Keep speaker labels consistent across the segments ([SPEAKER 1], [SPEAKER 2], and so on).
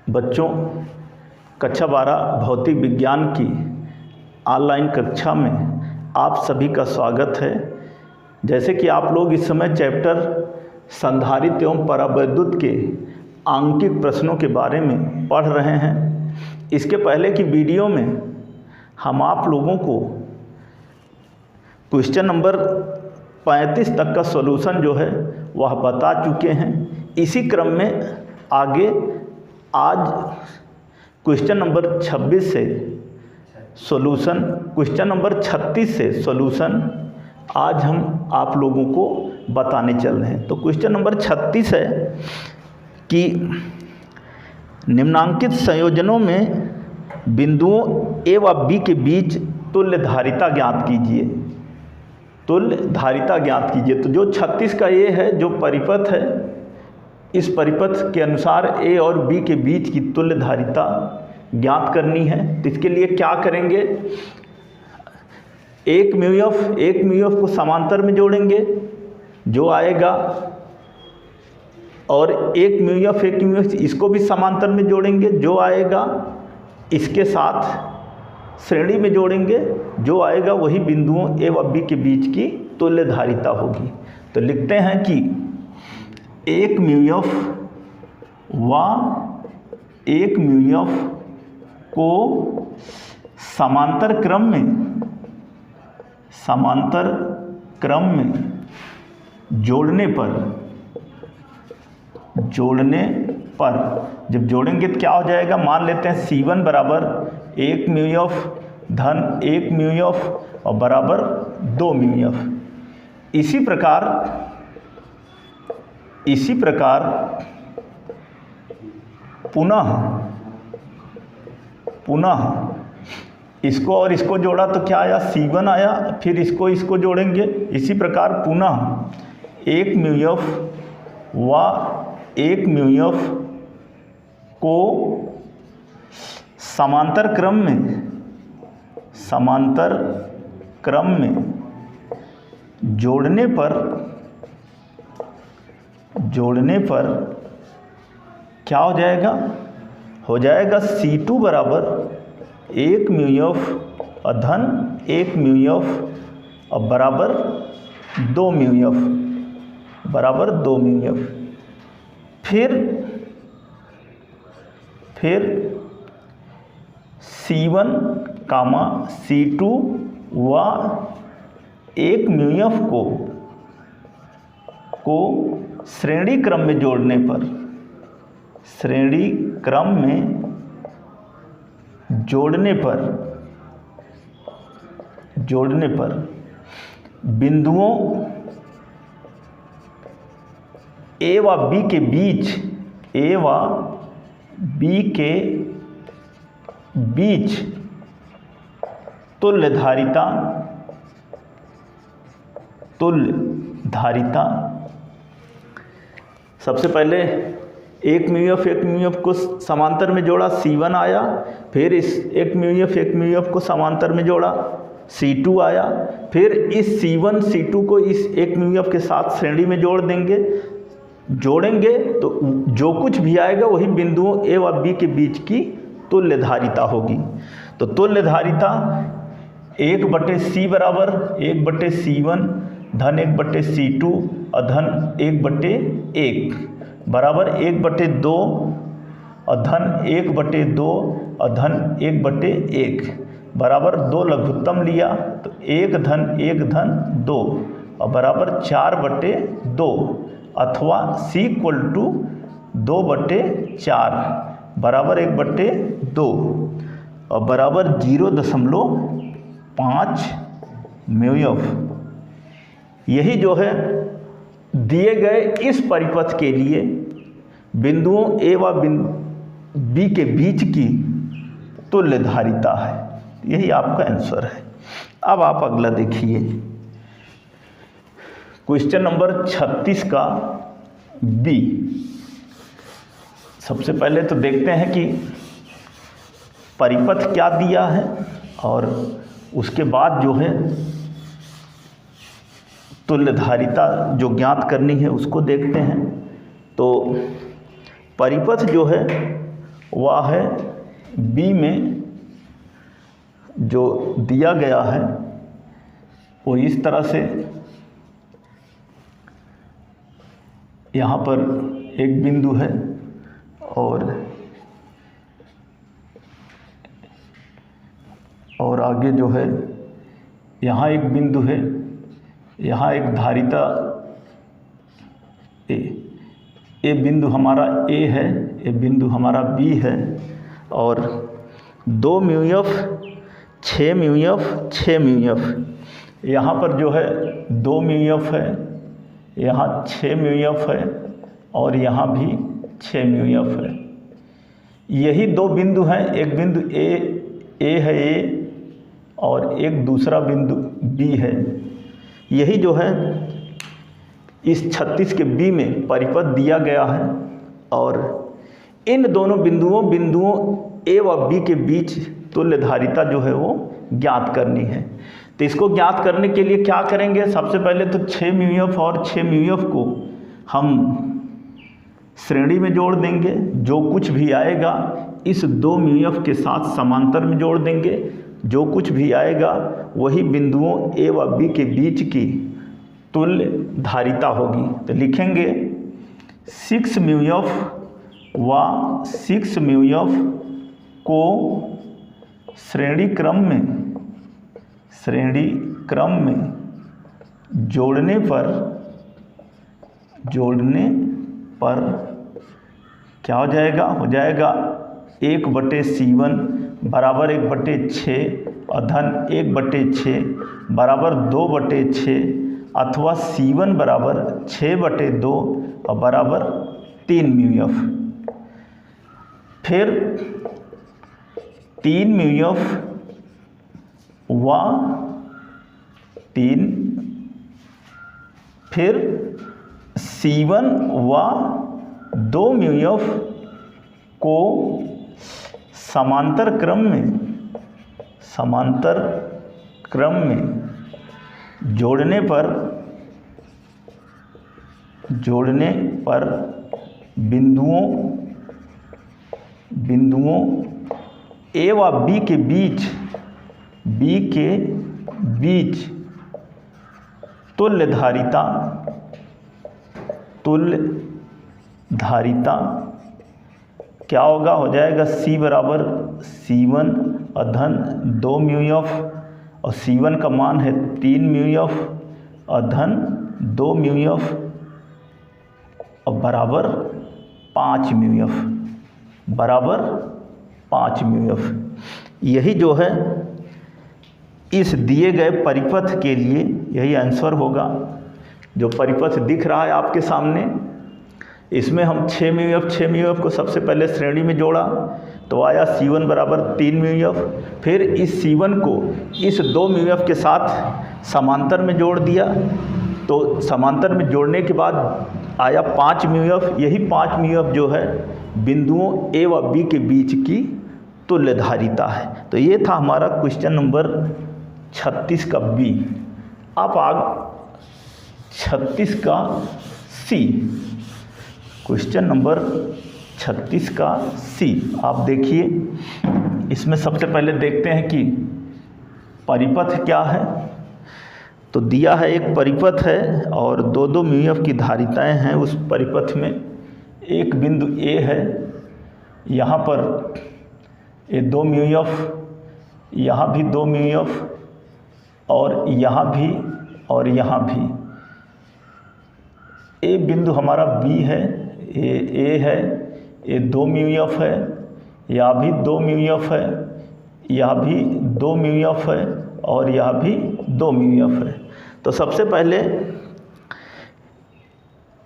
[SPEAKER 1] बच्चों, कक्षा 12 भौतिक विज्ञान की ऑनलाइन कक्षा में आप सभी का स्वागत है। जैसे कि आप लोग इस समय चैप्टर संधारित्र एवं परावैद्युत के आंकिक प्रश्नों के बारे में पढ़ रहे हैं। इसके पहले की वीडियो में हम आप लोगों को क्वेश्चन नंबर 35 तक का सॉल्यूशन जो है वह बता चुके हैं। इसी क्रम में आगे आज क्वेश्चन नंबर 36 से सॉल्यूशन, क्वेश्चन नंबर 36 से सॉल्यूशन आज हम आप लोगों को बताने चल रहे हैं। तो क्वेश्चन नंबर 36 है कि निम्नांकित संयोजनों में बिंदुओं ए व बी के बीच तुल्य धारिता ज्ञात कीजिए। तुल्य धारिता ज्ञात कीजिए। तो जो 36 का ये है जो परिपथ है, इस परिपथ के अनुसार ए और बी के बीच की तुल्य धारिता ज्ञात करनी है। तो इसके लिए क्या करेंगे, एक म्यू एफ को समांतर में जोड़ेंगे जो आएगा, और एक म्यू एफ इसको भी समांतर में जोड़ेंगे जो आएगा, इसके साथ श्रेणी में जोड़ेंगे जो आएगा, वही बिंदुओं ए व बी के बीच की तुल्य धारिता होगी। तो लिखते हैं कि एक म्यू एफ व एक म्यू एफ को समांतर क्रम में जोड़ने पर जब जोड़ेंगे तो क्या हो जाएगा, मान लेते हैं C1 बराबर एक म्यू एफ धन एक म्यू एफ और बराबर 2 म्यू एफ। इसी प्रकार पुनः इसको और इसको जोड़ा तो क्या आया, C1 आया, फिर इसको जोड़ेंगे। इसी प्रकार पुनः एक म्यू एफ व एक म्यू एफ को समांतर क्रम में जोड़ने पर क्या हो जाएगा C2 बराबर एक म्यू एफ और धन एक म्यू एफ और बराबर 2 म्यू एफ। फिर C1 कामा C2 व एक म्यू एफ को श्रेणी क्रम में जोड़ने पर बिंदुओं ए व बी के बीच तुल्य धारिता सबसे पहले एक म्यू एफ को समांतर में जोड़ा, C1 आया, फिर इस एक म्यू एफ को समांतर में जोड़ा, C2 आया, फिर इस C1 C2 को इस एक म्यू एफ के साथ श्रेणी में जोड़ेंगे तो जो कुछ भी आएगा वही बिंदुओं ए व बी के बीच की तुल्य धारिता होगी। तो तुल्य धारिता 1/C बराबर 1/C1 धन 1/C2 और धन 1/1 बराबर 1/2 और धन 1/2 और धन 1/1 बराबर 2 लघुत्तम लिया तो 1 धन 2 और बराबर 4/2 अथवा C = 2/4 बराबर 1/2 और बराबर 0.5 म्यू एफ। यही जो है दिए गए इस परिपथ के लिए बिंदुओं ए व बी के बीच की तुल्य धारिता है। यही आपका आंसर है। अब आप अगला देखिए, क्वेश्चन नंबर 36 का बी। सबसे पहले तो देखते हैं कि परिपथ क्या दिया है और उसके बाद जो है तुल्य धारिता जो ज्ञात करनी है उसको देखते हैं। तो परिपथ जो है वह है बी में जो दिया गया है वो इस तरह से, यहाँ पर एक बिंदु है और आगे जो है यहाँ एक बिंदु है, यहाँ एक धारिता ए बिंदु हमारा ए है, ये बिंदु हमारा बी है, और 2 mu F 6 mu F 6 mu F, यहाँ पर जो है 2 म्यू एफ है, यहाँ 6 म्यू एफ है और यहाँ भी 6 म्यू एफ है। यही दो बिंदु हैं, एक बिंदु ए है ए और एक दूसरा बिंदु बी है। यही जो है इस 36 के बी में परिपथ दिया गया है और इन दोनों बिंदुओं ए व बी के बीच तुल्य धारिता जो है वो ज्ञात करनी है। तो इसको ज्ञात करने के लिए क्या करेंगे, सबसे पहले तो 6 म्यू एफ और 6 म्यू एफ को हम श्रेणी में जोड़ देंगे, जो कुछ भी आएगा इस 2 म्यू एफ के साथ समांतर में जोड़ देंगे, जो कुछ भी आएगा वही बिंदुओं ए व बी के बीच की तुल्य धारिता होगी। तो लिखेंगे 6 म्यू एफ व 6 म्यू एफ को श्रेणी क्रम में जोड़ने पर क्या हो जाएगा 1/C1 बराबर 1/6 और धन 1/6 बराबर 2/6 अथवा C1 बराबर 6/2 और बराबर 3 म्यू एफ। फिर 3 म्यू एफ व 3, फिर C1 व 2 म्यू एफ को समांतर क्रम में जोड़ने पर बिंदुओं ए व बी के बीच तुल्य धारिता क्या होगा, हो जाएगा C बराबर C1 और धन 2 म्यू एफ और C1 का मान है 3 म्यू एफ और धन 2 म्यू एफ और बराबर 5 म्यू एफ, बराबर 5 म्यू एफ। यही जो है इस दिए गए परिपथ के लिए यही आंसर होगा। जो परिपथ दिख रहा है आपके सामने, इसमें हम 6 म्यू एफ को सबसे पहले श्रेणी में जोड़ा तो आया C1 बराबर 3 म्यू एफ। फिर इस C1 को इस 2 म्यू एफ के साथ समांतर में जोड़ दिया, तो समांतर में जोड़ने के बाद आया 5 म्यू एफ। यही 5 म्यू एफ जो है बिंदुओं ए व बी के बीच की तुल्य धारिता है। तो ये था हमारा क्वेश्चन नंबर 36 का बी। आप आग 36 का सी, क्वेश्चन नंबर 36 का सी आप देखिए। इसमें सबसे पहले देखते हैं कि परिपथ क्या है। तो दिया है एक परिपथ है और 2-2 म्यू एफ की धारिताएं हैं उस परिपथ में। एक बिंदु ए है, यहाँ पर ये 2 म्यू एफ, यहाँ भी 2 म्यू एफ और यहाँ भी और यहाँ भी। ए बिंदु हमारा बी है, ए है, ये 2 म्यू एफ है, यहाँ भी 2 म्यू एफ है, यहाँ भी 2 म्यू एफ है और यहाँ भी 2 म्यू एफ है। तो सबसे पहले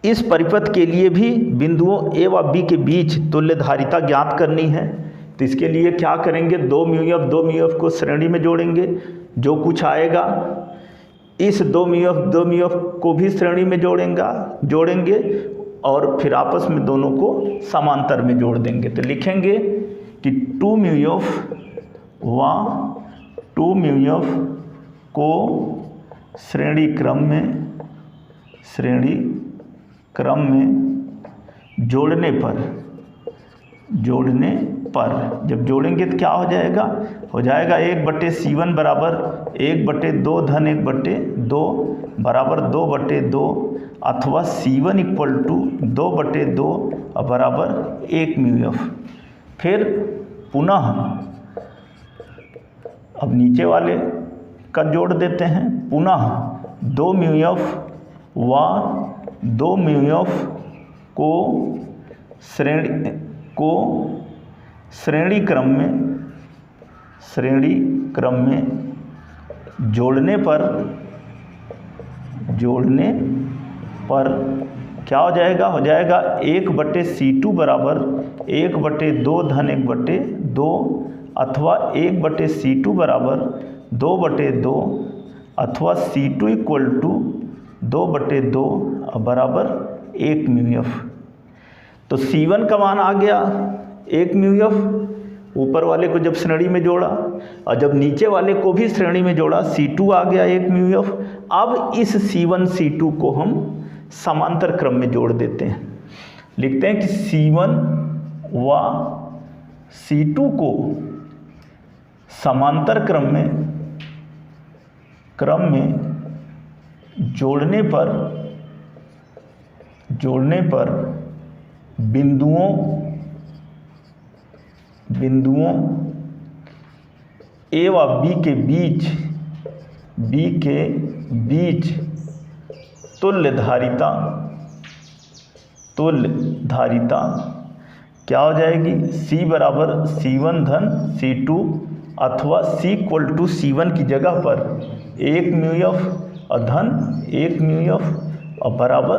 [SPEAKER 1] इस परिपथ के लिए भी बिंदुओं ए व बी के बीच तुल्य धारिता ज्ञात करनी है। तो इसके लिए क्या करेंगे, 2 म्यू एफ को श्रेणी में जोड़ेंगे, जो कुछ आएगा इस 2 म्यू एफ को भी श्रेणी में जोड़ेंगे और फिर आपस में दोनों को समांतर में जोड़ देंगे। तो लिखेंगे कि 2 म्यू एफ व 2 म्यू एफ को श्रेणी क्रम में जोड़ने पर, जब जोड़ेंगे तो क्या हो जाएगा, 1/C1 बराबर 1/2 धन 1/2 बराबर 2/2 अथवा C1 इक्वल टू 2/2 बराबर 1 μF। फिर पुनः अब नीचे वाले का जोड़ देते हैं, पुनः 2 μF व 2 μF को श्रेणी क्रम में जोड़ने पर क्या हो जाएगा, 1/C2 बराबर 1/2 धन 1/2 अथवा 1/C2 बराबर 2/2 अथवा C2 इक्वल टू 2/2 बराबर 1 μF। तो C1 का मान आ गया 1 μF, ऊपर वाले को जब श्रेणी में जोड़ा और जब नीचे वाले को भी श्रेणी में जोड़ा C2 आ गया 1 μF। अब इस C1 C2 को हम समांतर क्रम में जोड़ देते हैं, लिखते हैं कि C1 व C2 को समांतर क्रम में जोड़ने पर बिंदुओं A व B के बीच तुल्य धारिता क्या हो जाएगी, C बराबर C1 धन C2 अथवा C इक्वल टू C1 की जगह पर 1 μF और धन 1 μF और बराबर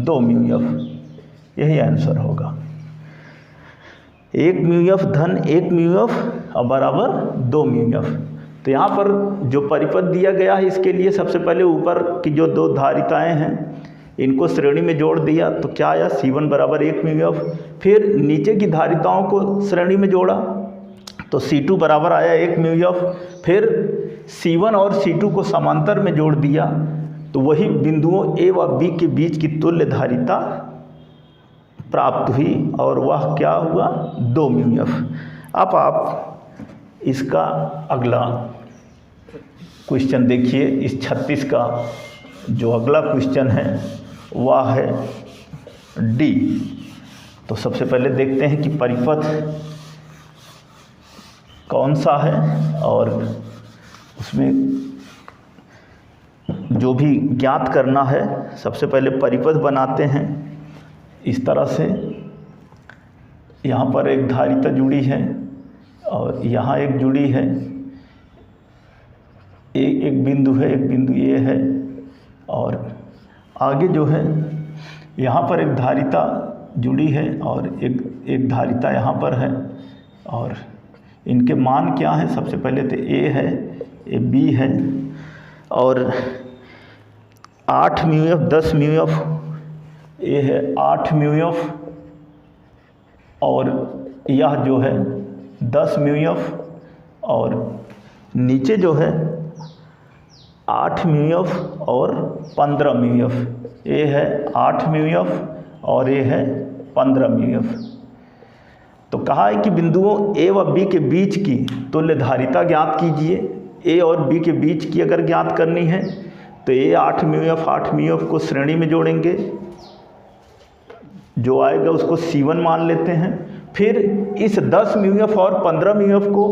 [SPEAKER 1] 2 μF। यही आंसर होगा, 1 μF धन 1 μF और बराबर 2 μF। तो यहाँ पर जो परिपथ दिया गया है इसके लिए सबसे पहले ऊपर की जो दो धारिताएं हैं इनको श्रेणी में जोड़ दिया तो क्या आया, C1 बराबर 1 μF। फिर नीचे की धारिताओं को श्रेणी में जोड़ा तो C2 बराबर आया 1 μF। फिर C1 और C2 को समांतर में जोड़ दिया तो वही बिंदुओं A व B के बीच की तुल्य धारिता प्राप्त हुई और वह क्या हुआ, 2 μF। अब आप इसका अगला क्वेश्चन देखिए, इस 36 का जो अगला क्वेश्चन है वह है D। तो सबसे पहले देखते हैं कि परिपथ कौन सा है और उसमें जो भी ज्ञात करना है। सबसे पहले परिपथ बनाते हैं इस तरह से, यहाँ पर एक धारिता जुड़ी है और यहाँ एक जुड़ी है, एक बिंदु है, एक बिंदु ये है और आगे जो है यहाँ पर एक धारिता जुड़ी है और एक धारिता यहाँ पर है और इनके मान क्या है, सबसे पहले तो A है, ये B है और 8 μF 10 μF, ये है 8 μF और यह जो है 10 μF और नीचे जो है 8 μF और 15 μF, ये है 8 μF और ये है 15 μF। तो कहा है कि बिंदुओं A व B के बीच की तुल्य धारिता ज्ञात कीजिए। A और B के बीच की अगर ज्ञात करनी है तो ये 8 μF को श्रेणी में जोड़ेंगे, जो आएगा उसको C1 मान लेते हैं। फिर इस 10 μF और 15 μF को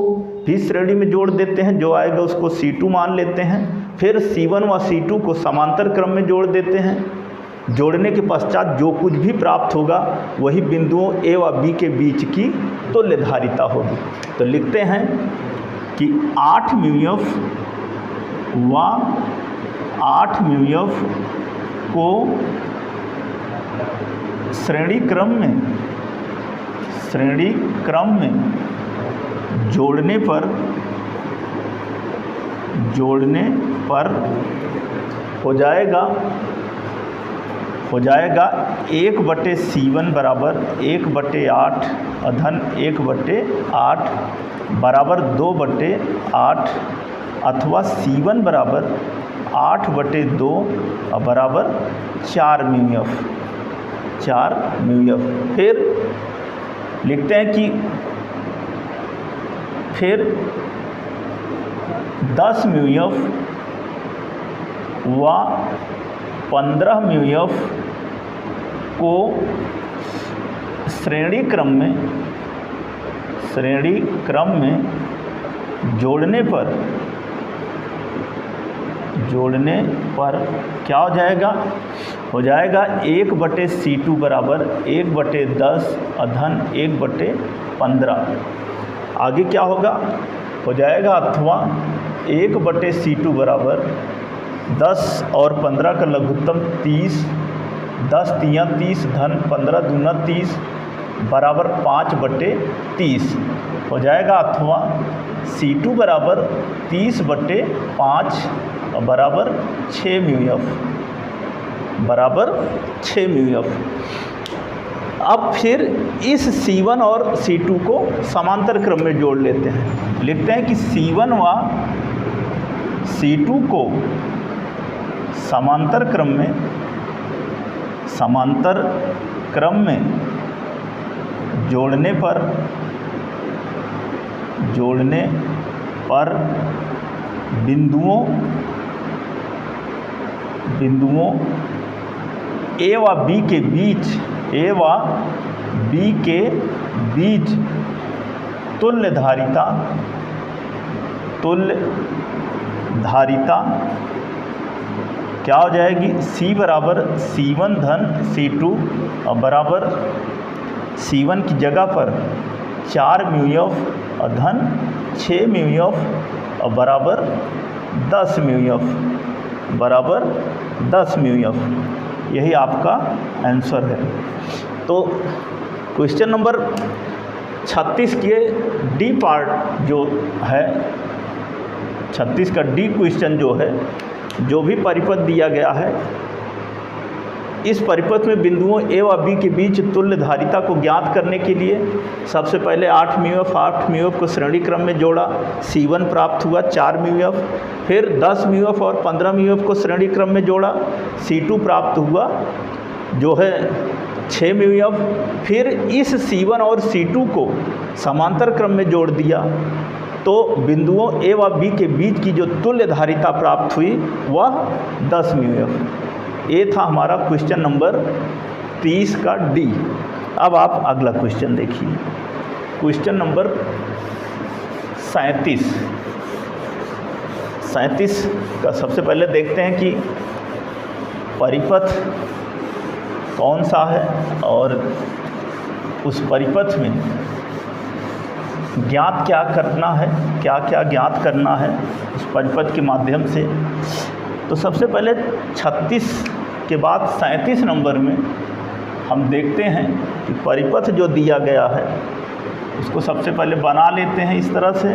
[SPEAKER 1] भी श्रेणी में जोड़ देते हैं, जो आएगा उसको C2 मान लेते हैं। फिर C1 व C2 को समांतर क्रम में जोड़ देते हैं। जोड़ने के पश्चात जो कुछ भी प्राप्त होगा वही बिंदुओं A व B के बीच की तुल्य धारिता होगी। तो लिखते हैं कि 8 μF व 8 μF को श्रेणी क्रम में जोड़ने पर हो जाएगा 1/C1 बराबर 1/8 धन 1/8 बराबर 2/8 अथवा C1 बराबर 8/2 बराबर 4 μF। फिर लिखते हैं कि फिर 10 म्यूएफ व 15 म्यूएफ को श्रेणी क्रम में जोड़ने पर क्या हो जाएगा? हो जाएगा 1/C2 बराबर 1/10 अधन 1/15। आगे क्या होगा? हो जाएगा अथवा 1/C2 बराबर 10 और 15 का लघुत्तम 30, 10 तियाँ 30 धन 15 दूना 30 बराबर 5/30 हो जाएगा। अथवा C2 बराबर 30/5 बराबर 6 म्यूएफ अब फिर इस C1 और C2 को समांतर क्रम में जोड़ लेते हैं। लिखते हैं कि C1 व C2 को समांतर क्रम में जोड़ने पर बिंदुओं A व B के बीच तुल्य धारिता क्या हो जाएगी? C बराबर C1 धन C2 और बराबर C1 की जगह पर 4 म्यूएफ धन 6 म्यूएफ और बराबर 10 म्यूएफ यही आपका आंसर है। तो क्वेश्चन नंबर 36 के डी पार्ट जो है, 36 का डी क्वेश्चन जो है, जो भी परिपथ दिया गया है, इस परिपथ में बिंदुओं ए व बी के बीच तुल्य धारिता को ज्ञात करने के लिए सबसे पहले 8 म्यूएफ को श्रेणी क्रम में जोड़ा, C1 प्राप्त हुआ 4 म्यूएफ, फिर 10 म्यूएफ और 15 म्यूएफ को श्रेणी क्रम में जोड़ा, C2 प्राप्त हुआ जो है 6 म्यूएफ, फिर इस C1 और C2 को समांतर क्रम में जोड़ दिया तो बिंदुओं ए व बी के बीच की जो तुल्य धारिता प्राप्त हुई वह 10 म्यूएफ। ये था हमारा क्वेश्चन नंबर 30 का डी। अब आप अगला क्वेश्चन देखिए, क्वेश्चन नंबर 37 का सबसे पहले देखते हैं कि परिपथ कौन सा है और उस परिपथ में ज्ञात क्या करना है, क्या ज्ञात करना है उस परिपथ के माध्यम से। तो सबसे पहले 36 के बाद 37 नंबर में हम देखते हैं कि परिपथ जो दिया गया है उसको सबसे पहले बना लेते हैं इस तरह से।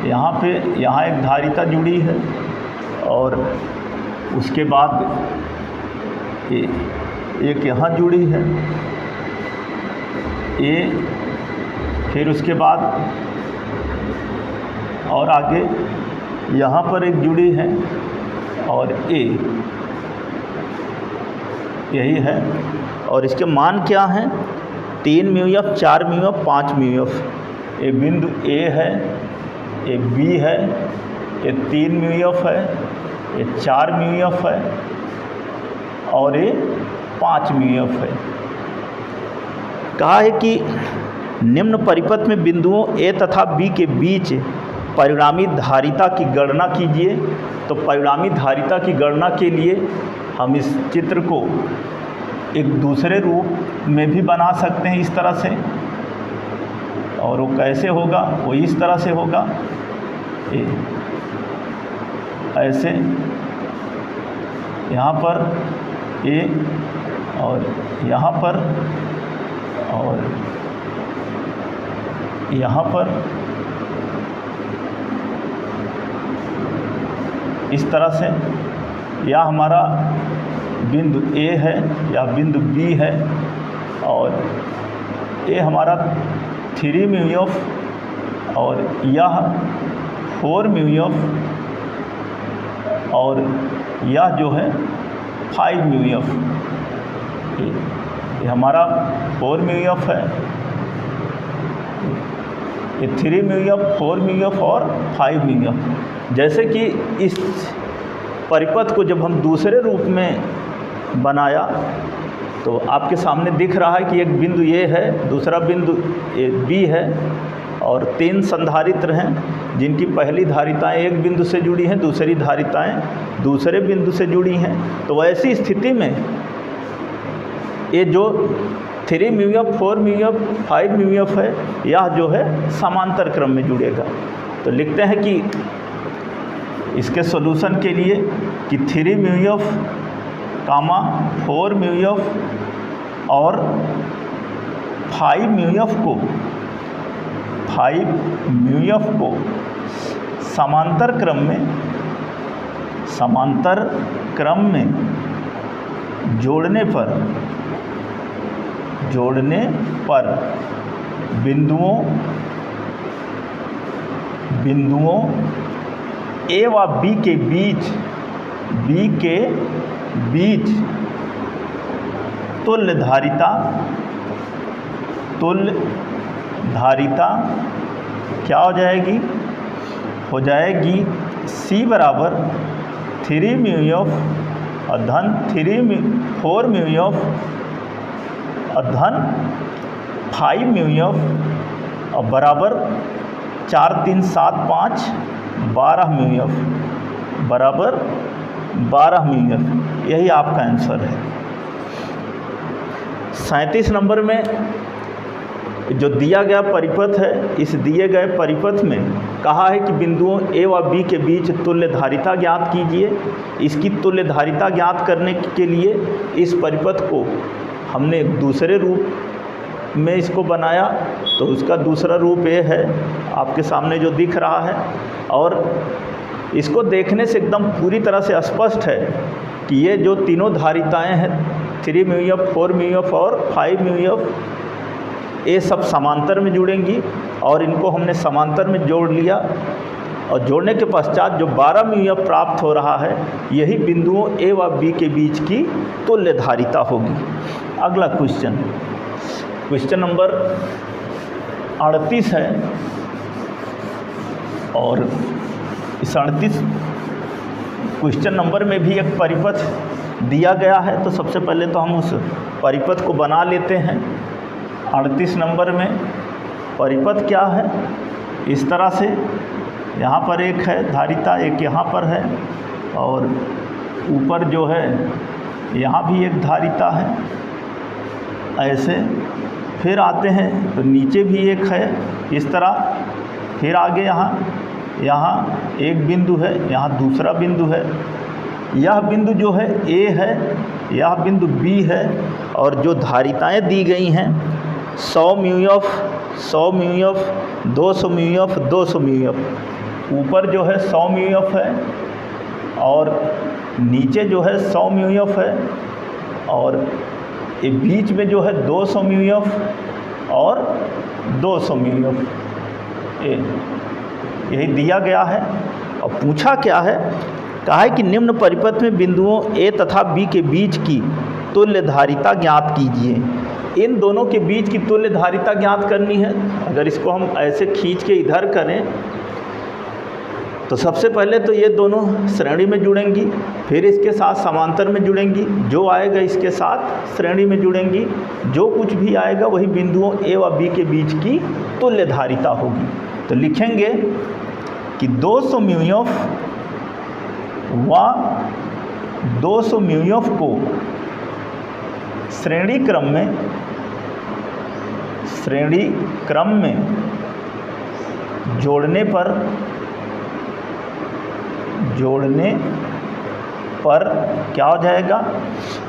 [SPEAKER 1] यहाँ एक धारिता जुड़ी है और उसके बाद एक यहाँ जुड़ी है फिर उसके बाद और आगे यहाँ पर एक जुड़ी है और यही है। और इसके मान क्या हैं? 3 म्यूएफ, 4 म्यूएफ, 5 म्यूएफ। ये बिंदु A है, ये B है, ये 3 म्यूएफ है, ये 4 म्यूएफ है और ये 5 म्यूएफ है। कहा है कि निम्न परिपथ में बिंदुओं A तथा B के बीच परिणामी धारिता की गणना कीजिए। तो परिणामी धारिता की गणना के लिए हम इस चित्र को एक दूसरे रूप में भी बना सकते हैं इस तरह से, और वो कैसे होगा? वो इस तरह से होगा, ऐसे यहाँ पर A और यहाँ पर और यहाँ पर इस तरह से। या हमारा बिंदु A है या बिंदु B है और ये हमारा 3 म्यूएफ और यह 4 म्यूएफ और यह जो है 5 म्यूएफ। ये हमारा 4 म्यू एफ है, ये 3 म्यू एफ, 4 म्यू एफ और 5 म्यू एफ। जैसे कि इस परिपथ को जब हम दूसरे रूप में बनाया तो आपके सामने दिख रहा है कि एक बिंदु ए है, दूसरा बिंदु बी है और 3 संधारित्र हैं जिनकी पहली धारिताएं एक बिंदु से जुड़ी हैं, दूसरी धारिताएं दूसरे बिंदु से जुड़ी हैं। तो ऐसी स्थिति में ये जो 3 mu F, 4 mu F, 5 mu F है, यह जो है समांतर क्रम में जुड़ेगा। तो लिखते हैं कि इसके सॉल्यूशन के लिए कि 3 म्यू एफ कामा 4 म्यू एफ और 5 म्यू एफ को समांतर क्रम में जोड़ने पर बिंदुओं ए व बी के बीच तुल्य धारिता क्या हो जाएगी? हो जाएगी C बराबर 3 म्यू एफ अधन 4 म्यू एफ अधन 5 म्यू एफ और बराबर 4 3 7 5 12 म्यू एफ बराबर 12 म्यू एफ। यही आपका आंसर है। 37 नंबर में जो दिया गया परिपथ है, इस दिए गए परिपथ में कहा है कि बिंदुओं ए व बी के बीच तुल्य धारिता ज्ञात कीजिए। इसकी तुल्य धारिता ज्ञात करने के लिए इस परिपथ को हमने दूसरे रूप में इसको बनाया, तो उसका दूसरा रूप ये है आपके सामने जो दिख रहा है। और इसको देखने से एकदम पूरी तरह से स्पष्ट है कि ये जो तीनों धारिताएं हैं 3 म्यू एफ, 4 म्यू एफ और 5 म्यू एफ, ये सब समांतर में जुड़ेंगी और इनको हमने समांतर में जोड़ लिया और जोड़ने के पश्चात जो 12 म्यू एफ प्राप्त हो रहा है, यही बिंदुओं ए व बी के बीच की तुल्य धारिता होगी। अगला क्वेश्चन नंबर 38 है और इस 38 क्वेश्चन नंबर में भी एक परिपथ दिया गया है। तो सबसे पहले तो हम उस परिपथ को बना लेते हैं। 38 नंबर में परिपथ क्या है? इस तरह से यहाँ पर एक है धारिता, एक यहाँ पर है और ऊपर जो है यहाँ भी एक धारिता है। ऐसे फिर आते हैं तो नीचे भी एक है इस तरह। फिर आगे यहाँ एक बिंदु है, यहाँ दूसरा बिंदु है। यह बिंदु जो है ए है, यह बिंदु बी है और जो धारिताएं दी गई हैं 100 mu F, 100 mu F, 200 mu F, 200 mu F. ऊपर जो है 100 म्यू एफ है और नीचे जो है 100 म्यू एफ है और ये बीच में जो है 200 म्यू एफ और 200 म्यू एफ। यही दिया गया है। और पूछा क्या है? कहा है कि निम्न परिपथ में बिंदुओं ए तथा बी के बीच की तुल्य धारिता ज्ञात कीजिए। इन दोनों के बीच की तुल्य धारिता ज्ञात करनी है। अगर इसको हम ऐसे खींच के इधर करें तो सबसे पहले तो ये दोनों श्रेणी में जुड़ेंगी, फिर इसके साथ समांतर में जुड़ेंगी, जो आएगा इसके साथ श्रेणी में जुड़ेंगी, जो कुछ भी आएगा वही बिंदुओं ए व बी के बीच की तुल्य धारिता होगी। तो लिखेंगे कि 200 म्यू एफ व 200 म्यू एफ को श्रेणी क्रम में जोड़ने पर क्या हो जाएगा?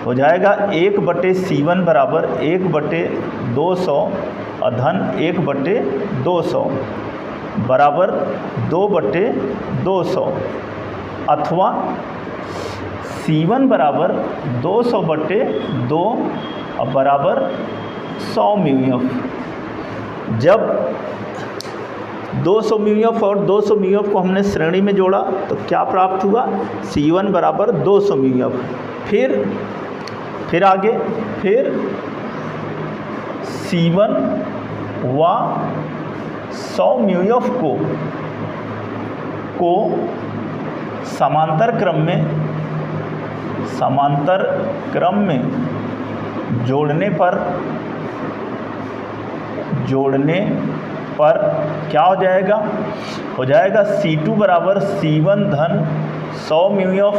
[SPEAKER 1] हो जाएगा 1/C1 बराबर 1/200 अधन 1/200 बराबर 2/200 अथवा C1 बराबर 200/2 बराबर 100 म्यू एफ। जब 200 म्यू एफ और 200 म्यू एफ को हमने श्रेणी में जोड़ा तो क्या प्राप्त हुआ? C1 बराबर 200 म्यू एफ। फिर आगे फिर C1 व 100 μF को समांतर क्रम में जोड़ने पर क्या हो जाएगा? हो जाएगा C2 बराबर C1 धन 100 μF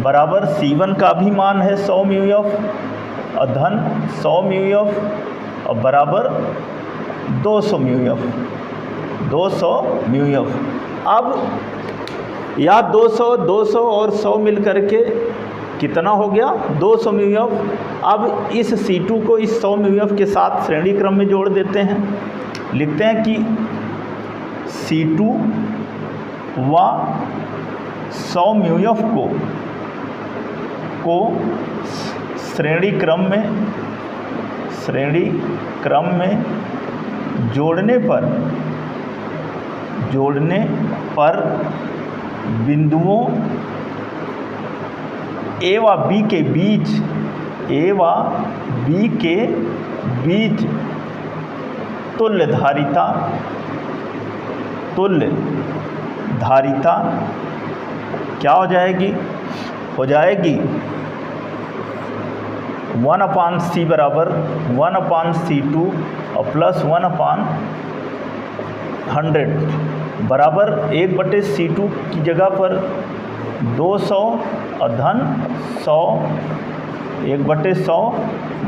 [SPEAKER 1] बराबर C1 का भी मान है 100 μF और धन 100 μF और बराबर 200 μF। अब या 200 और 100 मिल करके कितना हो गया? 200 μF। अब इस C2 को इस 100 μF के साथ श्रेणी क्रम में जोड़ देते हैं। लिखते हैं कि C2 व 100 μF को श्रेणी क्रम में जोड़ने पर बिंदुओं A व B के बीच तुल्य धारिता क्या हो जाएगी? हो जाएगी 1/C बराबर 1/C2 और प्लस 1/100 बराबर 1/C2 की जगह पर 200 और धन 100 1/100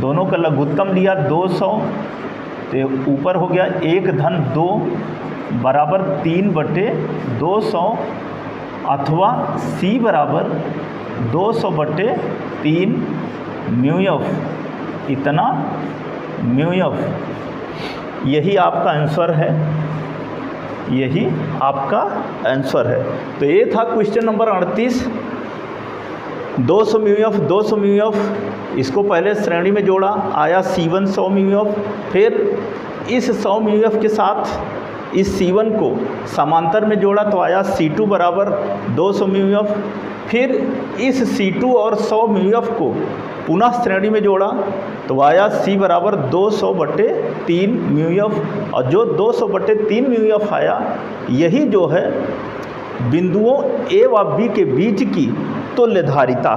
[SPEAKER 1] दोनों का लघुत्तम लिया 200 तो ऊपर हो गया 1 धन 2 बराबर 3/200 अथवा C बराबर 200/3 μF। इतना μF यही आपका आंसर है। तो ये था क्वेश्चन नंबर 38। 200 μF इसको पहले श्रेणी में जोड़ा, आया C1 100 μF। फिर इस 100 μF के साथ इस C1 को समांतर में जोड़ा तो आया C2 बराबर 200 μF। फिर इस C2 और 100 μF को पुनः श्रेणी में जोड़ा तो आया C बराबर 200/3 μF। और जो 200/3 μF आया यही जो है बिंदुओं A व B के बीच की तुल्य धारिता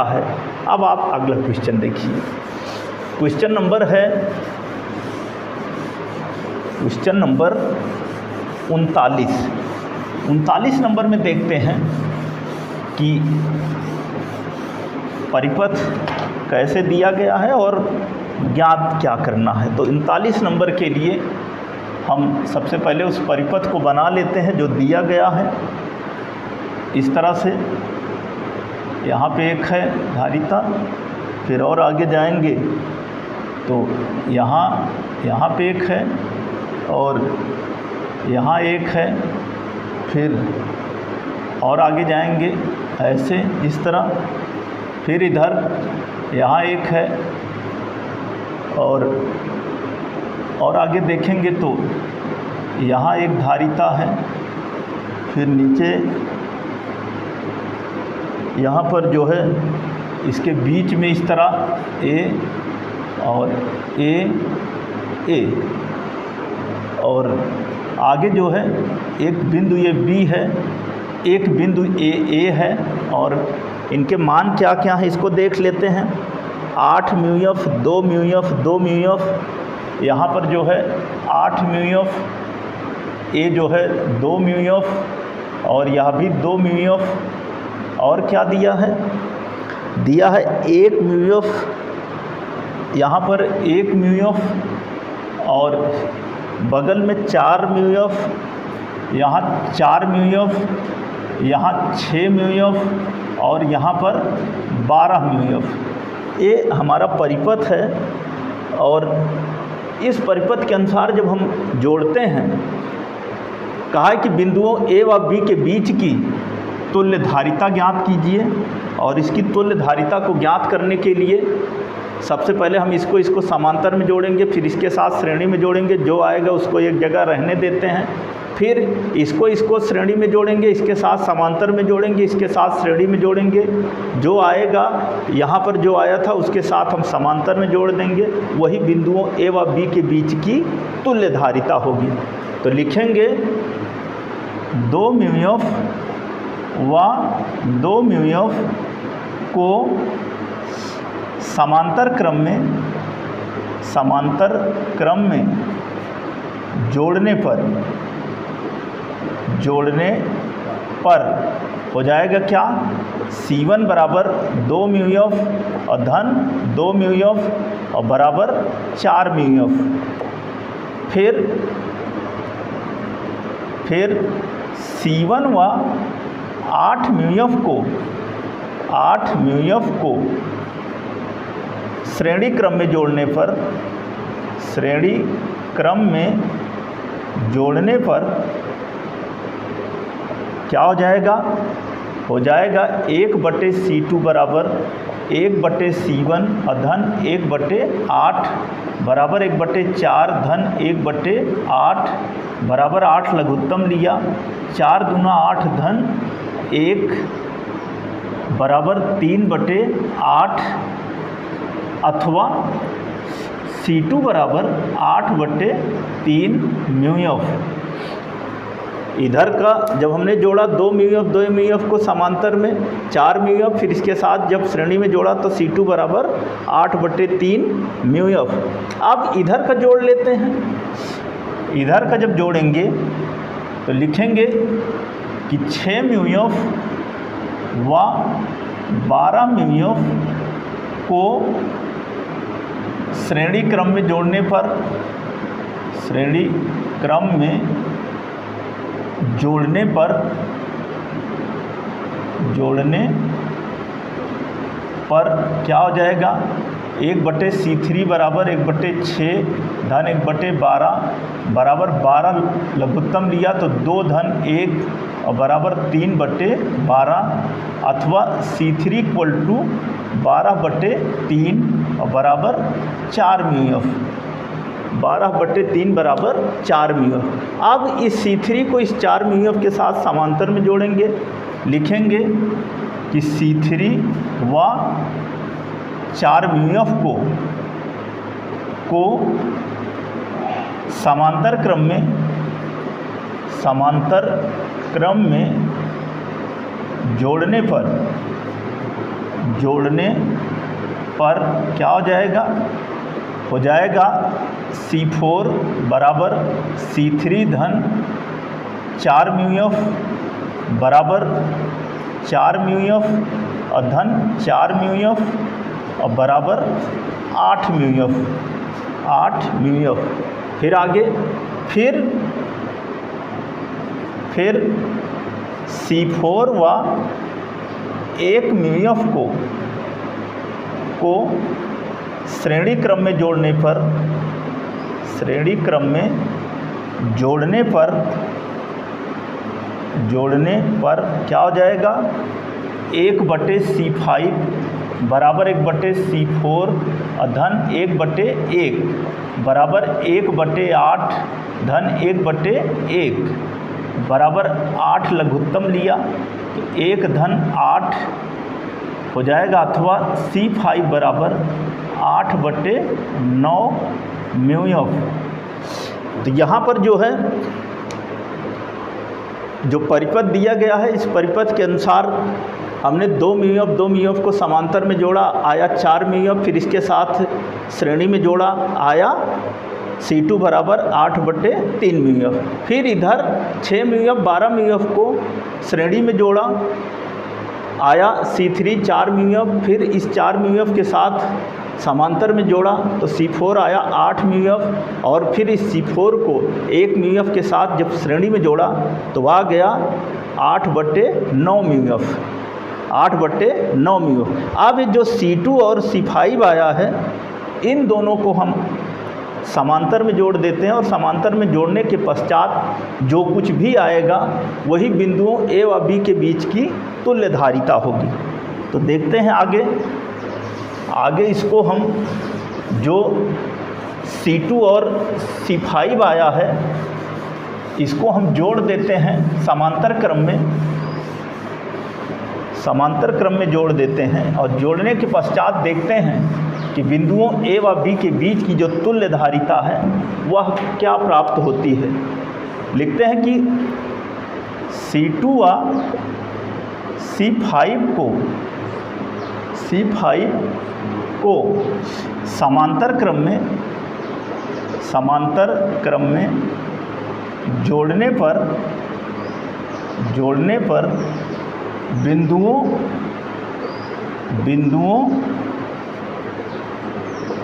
[SPEAKER 1] है। अब आप अगला क्वेश्चन देखिए। क्वेश्चन नंबर 39 नंबर में देखते हैं कि परिपथ कैसे दिया गया है और ज्ञात क्या करना है। तो 39 नंबर के लिए हम सबसे पहले उस परिपथ को बना लेते हैं जो दिया गया है। इस तरह से यहाँ पे एक है धारिता, फिर और आगे जाएंगे तो यहाँ पे एक है और यहाँ एक है, फिर और आगे जाएंगे ऐसे इस तरह, फिर इधर यहाँ एक है और आगे देखेंगे तो यहाँ एक धारिता है, फिर नीचे यहाँ पर जो है इसके बीच में इस तरह ए और ए और आगे जो है एक बिंदु ये बी है, एक बिंदु ए है और इनके मान क्या क्या है इसको देख लेते हैं। 8 μF 2 μF 2 μF, यहाँ पर जो है 8 μF, ए जो है 2 μF और यह भी 2 μF। और क्या दिया है? दिया है 1 μF, यहाँ पर 1 μF और बगल में 4 μF, यहाँ 4 μF, यहाँ 6 μF और यहाँ पर 12 μF। ये हमारा परिपथ है और इस परिपथ के अनुसार जब हम जोड़ते हैं, कहा है कि बिंदुओं ए व बी के बीच की तुल्य धारिता ज्ञात कीजिए। और इसकी तुल्य धारिता को ज्ञात करने के लिए सबसे पहले हम इसको समांतर में जोड़ेंगे, फिर इसके साथ श्रेणी में जोड़ेंगे, जो आएगा उसको एक जगह रहने देते हैं। फिर इसको श्रेणी में जोड़ेंगे, इसके साथ समांतर में जोड़ेंगे, इसके साथ श्रेणी में जोड़ेंगे, जो आएगा यहाँ पर जो आया था उसके साथ हम समांतर में जोड़ देंगे, वही बिंदुओं ए व बी के बीच की तुल्य धारिता होगी। तो लिखेंगे 2 म्यू व 2 म्यू को समांतर क्रम में जोड़ने पर हो जाएगा क्या, C1 बराबर 2 म्यू और धन 2 म्यू और बराबर 4 म्यू। फिर C1 व 8 म्यू को श्रेणी क्रम में जोड़ने पर क्या हो जाएगा, हो जाएगा 1/C2 बराबर 1/C1 और धन 1/8 बराबर 1/4 धन 1/8 बराबर 8 लघुत्तम लिया, 4 दूना 8 धन 1 बराबर 3/8 अथवा C2 बराबर 8/3 म्यू। इधर का जब हमने जोड़ा 2 म्यू को समांतर में 4 म्यू, फिर इसके साथ जब श्रेणी में जोड़ा तो C2 बराबर 8/3 म्यू। अब इधर का जोड़ लेते हैं। इधर का जब जोड़ेंगे तो लिखेंगे कि 6 म्यू व 12 म्यू को श्रेणी क्रम में जोड़ने पर क्या हो जाएगा, 1/C3 बराबर 1/6 धन 1/12 बराबर 12 लघुत्तम लिया तो 2 धन 1 और बराबर 3/12 अथवा C3 इक्वल टू 12/3 और बराबर 4 म्यू। 12/3 बराबर 4 म्यू। अब इस C3 को इस 4 म्यू के साथ समांतर में जोड़ेंगे, लिखेंगे कि C3 व 4 म्यू को समांतर क्रम में जोड़ने पर क्या हो जाएगा, हो जाएगा C4 बराबर C3 धन 4 म्यू बराबर 4 म्यू और धन 4 म्यू और बराबर 8 म्यू। फिर आगे फिर C4 व 1 म्यू को श्रेणी क्रम में जोड़ने पर क्या हो जाएगा, 1/C5 बराबर 1/C4 और धन 1/1 बराबर 1/8 धन 1/1 बराबर 8 लघुत्तम लिया तो 1 धन 8 हो जाएगा अथवा C5 बराबर 8/9 म्यू। तो यहाँ पर जो है जो परिपथ दिया गया है, इस परिपथ के अनुसार हमने 2 म्यू को समांतर में जोड़ा, आया 4 म्यू, फिर इसके साथ श्रेणी में जोड़ा, आया C2 बराबर 8/3 म्यू। फिर इधर 6 म्यू 12 म्यू को श्रेणी में जोड़ा, आया C3 4 म्यू, फिर इस 4 म्यू के साथ समांतर में जोड़ा तो C4 आया 8 म्यू और फिर इस C4 को 1 म्यू के साथ जब श्रेणी में जोड़ा तो आ गया 8/9 म्यू। 8/9 म्यू। अब जो C2 और C5 आया है, इन दोनों को हम समांतर में जोड़ देते हैं और समांतर में जोड़ने के पश्चात जो कुछ भी आएगा वही बिंदुओं ए व बी के बीच की तुल्य धारिता होगी। तो देखते हैं आगे इसको हम जो C2 और C5 आया है इसको हम जोड़ देते हैं समांतर क्रम में जोड़ देते हैं, और जोड़ने के पश्चात देखते हैं कि बिंदुओं ए व बी के बीच की जो तुल्य धारिता है वह क्या प्राप्त होती है। लिखते हैं कि C2 व C5 को समांतर क्रम में जोड़ने पर बिंदुओं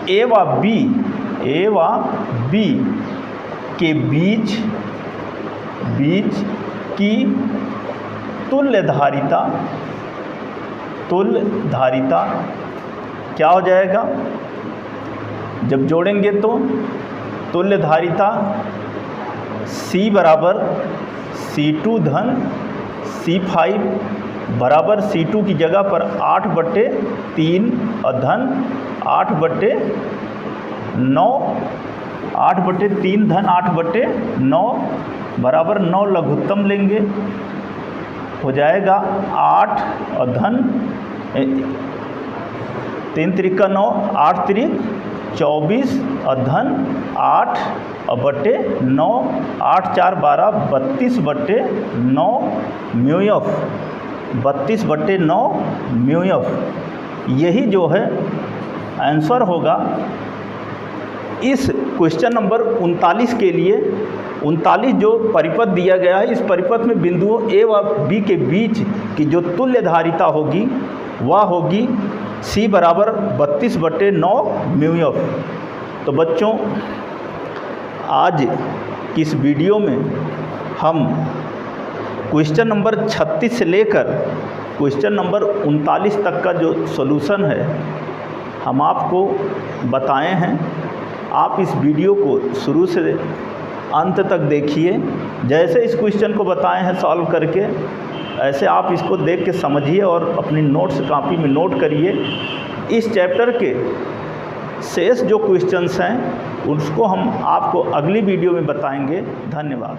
[SPEAKER 1] ए व बी के बीच की तुल्य धारिता क्या हो जाएगा। जब जोड़ेंगे तो तुल्य धारिता C बराबर C2 धन C5 बराबर C2 की जगह पर 8/3 और धन 8/9, 8/3 धन 8/9 बराबर 9 लघुत्तम लेंगे, हो जाएगा 8 और धन 3 त्रिक 9, 8 त्रिक 24 और धन 8 और बटे 9, 8 4 12 32/9 म्यूएफ, 32/9 म्यूएफ। यही जो है आंसर होगा इस क्वेश्चन नंबर 39 के लिए। 39 जो परिपथ दिया गया है, इस परिपथ में बिंदुओं ए व बी के बीच की जो तुल्य धारिता होगी वह होगी C बराबर 32/9 म्यूएफ। तो बच्चों, आज की इस वीडियो में हम क्वेश्चन नंबर 36 से लेकर क्वेश्चन नंबर 39 तक का जो सॉल्यूशन है हम आपको बताए हैं। आप इस वीडियो को शुरू से अंत तक देखिए। जैसे इस क्वेश्चन को बताए हैं सॉल्व करके, ऐसे आप इसको देख के समझिए और अपनी नोट्स कॉपी में नोट करिए। इस चैप्टर के शेष जो क्वेश्चंस हैं उसको हम आपको अगली वीडियो में बताएंगे। धन्यवाद।